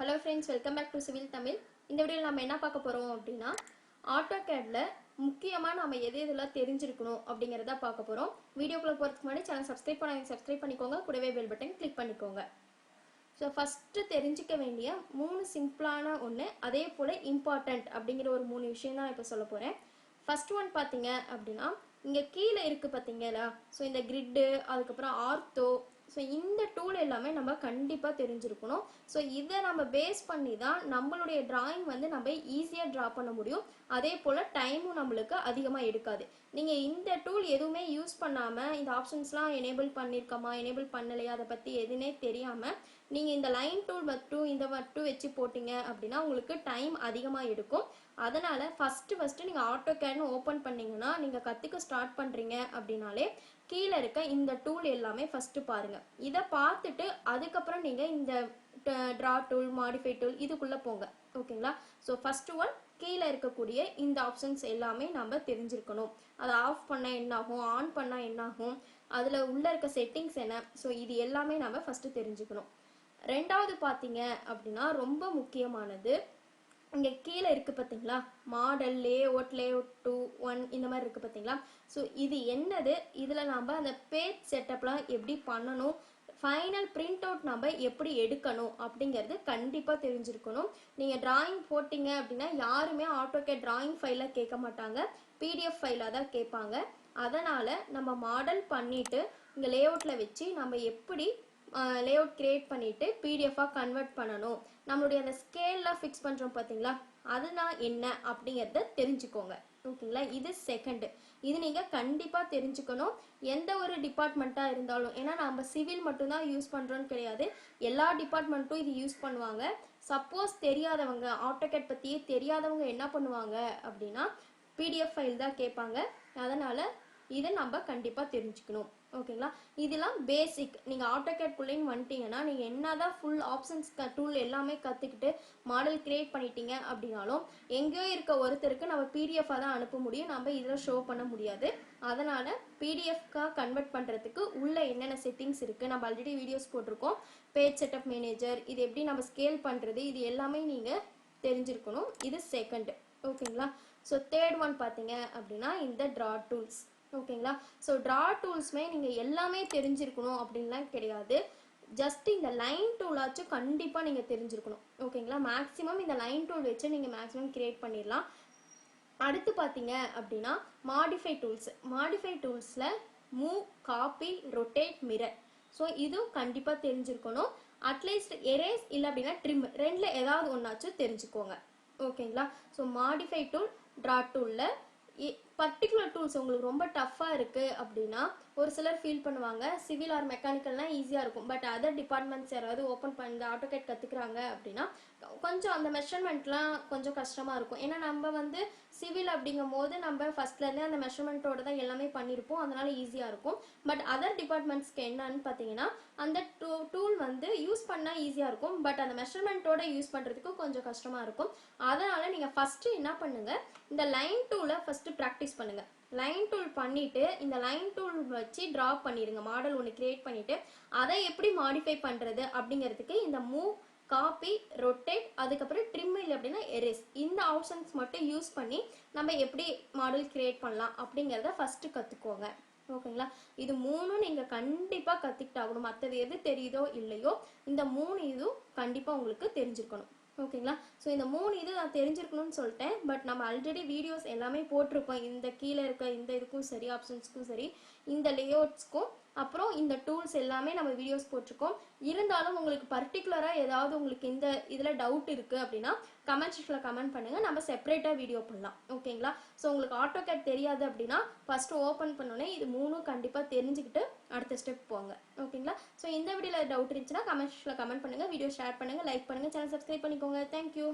Hello friends, welcome back to Civil Tamil. இந்த வீடியோல நாம என்ன பார்க்க போறோம் அப்படினா AutoCADல முக்கியமா நாம எதெல்லாம் தெரிஞ்சிருக்கணும் அப்படிங்கறத பார்க்க போறோம். வீடியோக்குள்ள போறதுக்கு முன்னாடி சேனல் சப்ஸ்கிரைப் பண்ணிக்கோங்க. கூடவே பெல் பட்டன் கிளிக் பண்ணிக்கோங்க. So first தெரிஞ்சிக்க வேண்டிய மூணு சிம்பிளான ஒண்ணு அதே போல இம்பார்ட்டன்ட் அப்படிங்கற ஒரு மூணு விஷயம் தான் இப்ப சொல்ல போறேன். First one பாத்தீங்க அப்படினா இங்க கீழ இருக்கு பாத்தீங்களா? சோ இந்த கிரிட் அதுக்கு அப்புறம் ஆர்த்தோ சோ இந்த டூல் எல்லாமே நம்ம கண்டிப்பா தெரிஞ்சிருக்கணும். சோ இத நம்ம பேஸ் பண்ணி தான் நம்மளுடைய டிராயிங் வந்து நம்ம ஈஸியா டிரா பண்ண முடியும். அதே போல டைமும் நமக்கு அதிகமா எடுக்காது. நீங்க இந்த டூல் எதுவுமே யூஸ் பண்ணாம இந்த ஆப்ஷன்ஸ்லாம் எனேபிள் பண்ணிருக்கமா எனேபிள் பண்ணலையா அத பத்தி எதுனே தெரியாம நீங்க இந்த லைன் டூல் மட்டும் இந்த மட்டும் வெச்சு போடிங்க அப்படினா உங்களுக்கு டைம் அதிகமா எடுக்கும். அதனால ஃபர்ஸ்ட் நீங்க AutoCAD ஓபன் பண்ணீங்கனா நீங்க கத்துக்க ஸ்டார்ட் பண்றீங்க அப்படினாலே கீழ இருக்க இந்த டூல் எல்லாமே ஃபர்ஸ்ட் பாருங்க. இத பார்த்துட்டு அதுக்கு அப்புறம் நீங்க இந்த draw tool modify tool இதுக்குள்ள போங்க. ஓகேங்களா? சோ ஃபர்ஸ்ட் ஒன் கீழ இருக்கக்கூடிய இந்த ஆப்ஷன்ஸ் எல்லாமே நாம தெரிஞ்சிருக்கணும். அத ஆஃப் பண்ணா என்ன ஆகும் ஆன் பண்ணா என்ன ஆகும் அதுல உள்ள இருக்க செட்டிங்ஸ் என்ன சோ இது எல்லாமே நாம ஃபர்ஸ்ட் தெரிஞ்சுக்கணும். ரெண்டாவது பாத்தீங்க அப்படினா ரொம்ப முக்கியமானது இங்க கீழ இருக்கு பாத்தீங்களா மாடல் லேஅவுட் 2 1 இந்த மாதிரி இருக்கு பாத்தீங்களா சோ இது என்னது இதுல நாம அந்த பேஜ் செட்டப்லாம் எப்படி பண்ணனும் ஃபைனல் பிரிண்ட் அவுட் நம்ம எப்படி எடுக்கணும் அப்படிங்கிறது கண்டிப்பா தெரிஞ்சிருக்கணும். நீங்க டிராயிங் போடிங்க அப்படினா யாருமே AutoCAD டிராயிங் ஃபைல கேட்க மாட்டாங்க. PDF ஃபைலா தான் கேட்பாங்க. அதனால நம்ம மாடல் பண்ணிட்டு இங்க லேஅவுட்ல வெச்சி நம்ம எப்படி லேஅவுட் கிரியேட் பண்ணிட்டு PDF கன்வர்ட் பண்ணனும். நம்மளுடைய அந்த ஸ்கேல்ல ஃபிக்ஸ் பண்றோம் பாத்தீங்களா அதுதான் என்ன அப்படிங்கறத தெரிஞ்சுக்கோங்க. ஓகேங்களா? இது செகண்ட். இது நீங்க கண்டிப்பா தெரிஞ்சுக்கணும். எந்த ஒரு டிபார்ட்மென்ட்டா இருந்தாலும் ஏனா நம்ம சிவில் மட்டும் தான் யூஸ் பண்றோம்னு கிடையாது. எல்லா டிபார்ட்மென்ட்டும் இது யூஸ் பண்ணுவாங்க. சப்போஸ் தெரியாதவங்க AutoCAD பத்தியே தெரியாதவங்க என்ன பண்ணுவாங்க அப்படினா PDF ஃபைல் தான் கேட்பாங்க. அதனால இத நம்ம கண்டிப்பா தெரிஞ்சுக்கணும். ஓகேங்களா? இதெல்லாம் பேசிக். நீங்க AutoCAD குள்ளேயும் வந்துட்டீங்கனா நீங்க என்னதான் ஃபுல் ஆப்ஷன்ஸ் டூல் எல்லாமே கத்துக்கிட்டு மாடல் கிரியேட் பண்ணிட்டீங்க அப்படினாலும் எங்கேயோ இருக்க ஒருத்தருக்கு நம்ம PDF தான் அனுப்ப முடியும். நம்ம இதல ஷோ பண்ண முடியாது. அதனால PDF கன்வர்ட் பண்றதுக்கு உள்ள என்னென்ன செட்டிங்ஸ் இருக்கு நம்ம ஆல்ரெடி வீடியோஸ் போட்டுருக்கோம். பேஜ் செட்டப் மேனேஜர் இது எப்படி நம்ம ஸ்கேல் பண்றது இது எல்லாமே நீங்க தெரிஞ்சிருக்கணும். இது செகண்ட். ஓகேங்களா? சோ தேர்ட் ஒன் பாத்தீங்க அப்படினா இந்த draw tools. ஓகேங்களா? சோ draw toolsமே நீங்க எல்லாமே தெரிஞ்சிருக்கணும் அப்படின்லாம் கிடையாது. ஜஸ்ட் இந்த லைன் டூல் ஆச்சு கண்டிப்பா நீங்க தெரிஞ்சிருக்கணும். ஓகேங்களா? மேக்ஸिमम இந்த லைன் டூல் வெச்சு நீங்க மேக்ஸिमम கிரியேட் பண்ணிரலாம். அடுத்து பாத்தீங்க அப்படினா modify tools. modify toolsல move, copy, rotate, mirror. So இது கண்டிப்பா தெரிஞ்சிருக்கணும். அட்லீஸ்ட் erase இல்ல அப்படினா trim ரெண்டுல ஏதாவது ஒண்ணாச்சு தெரிஞ்சுக்கோங்க. ஓகேங்களா? சோ modify tool draw toolல பர்టిక్యులர் டூல்ஸ் உங்களுக்கு ரொம்ப டஃப்பா இருக்கு அப்படினா ஒரு சிலர் ஃபீல் பண்ணுவாங்க சிவில் ஆர் மெக்கானிக்கல்னா ஈஸியா இருக்கும். பட் அதர் டிபார்ட்மெண்ட்ஸ் யாராவது ஓபன் பண்ணி இந்த AutoCAD கத்துக்கறாங்க அப்படினா கொஞ்சம் அந்த மெஷர்மென்ட்லாம் கொஞ்சம் கஷ்டமா இருக்கும். ஏனா நம்ம வந்து சிவில் அப்படிங்கும்போது நம்ம ஃபர்ஸ்ட்ல இருந்தே அந்த மெஷர்மென்ட்டோட தான் எல்லாமே பண்ணிருப்போம். அதனால ஈஸியா இருக்கும். பட் அதர் டிபார்ட்மெண்ட்ஸ்க்கு என்னன்னு பாத்தீங்கன்னா அந்த டூல் வந்து யூஸ் பண்ணா ஈஸியா இருக்கும். பட் அந்த மெஷர்மென்ட்டோட யூஸ் பண்றதுக்கு கொஞ்சம் கஷ்டமா இருக்கும். அதனால நீங்க ஃபர்ஸ்ட் என்ன பண்ணுங்க இந்த லைன் டூலை ஃபர்ஸ்ட் பிராக்டிஸ் பண்ணுங்க. லைன் டூல் பண்ணிட்டு இந்த லைன் டூல் வச்சு டிரா பண்ணிருங்க. மாடல் ஒன்னு கிரியேட் பண்ணிட்டு அதை எப்படி மாடிஃபை பண்றது அப்படிங்கிறதுக்கு இந்த மூவ் காப்பி ரொட்டேட் அதுக்கு அப்புறம் ட்ரிம் இல்ல அப்படினா எரேஸ் இந்த ஆப்ஷன்ஸ் மட்டும் யூஸ் பண்ணி நம்ம எப்படி மாடல் கிரியேட் பண்ணலாம் அப்படிங்கறத ஃபர்ஸ்ட் கத்துக்கோங்க. ஓகேங்களா? இது மூணும் நீங்க கண்டிப்பா கத்துக்கிட்டாகணும். மத்தது எது தெரியுதோ இல்லையோ இந்த மூணு இதுவும் கண்டிப்பா உங்களுக்கு தெரிஞ்சிருக்கணும். ஓகேங்களா? சோ இந்த மூணு இது நான் தெரிஞ்சிருக்கணும்னு சொல்லிட்டேன். பட் நம்ம ஆல்ரெடி வீடியோஸ் எல்லாமே போட்டுருப்போம். இந்த கீழ இருக்க இந்த இதுக்கும் சரி ஆப்ஷன்ஸ்க்கும் சரி இந்த லேஅவுட்ஸ்க்கும் அப்புறம் இந்த டூல்ஸ் எல்லாமே நம்ம வீடியோஸ் போட்டுருக்கோம். இருந்தாலும் உங்களுக்கு பர்టిక్యులரா ஏதாவது உங்களுக்கு இந்த இதுல டவுட் இருக்கு அப்படினா கமெண்ட் செக்ஷன்ல கமெண்ட் பண்ணுங்க. நம்ம செப்பரேட்டா வீடியோ பண்ணலாம். ஓகேங்களா? சோ உங்களுக்கு AutoCAD தெரியாது அப்படினா ஃபர்ஸ்ட் ஓபன் பண்ணனே இது மூணும் கண்டிப்பா தெரிஞ்சிக்கிட்டு அடுத்த ஸ்டெப் போங்க. ஓகேங்களா? சோ இந்த வீடியோல டவுட் இருந்துச்சுனா கமெண்ட் செக்ஷன்ல கமெண்ட் பண்ணுங்க. வீடியோ ஷேர் பண்ணுங்க, லைக் பண்ணுங்க, சேனல் சப்ஸ்கிரைப் பண்ணிக்கோங்க. Thank you.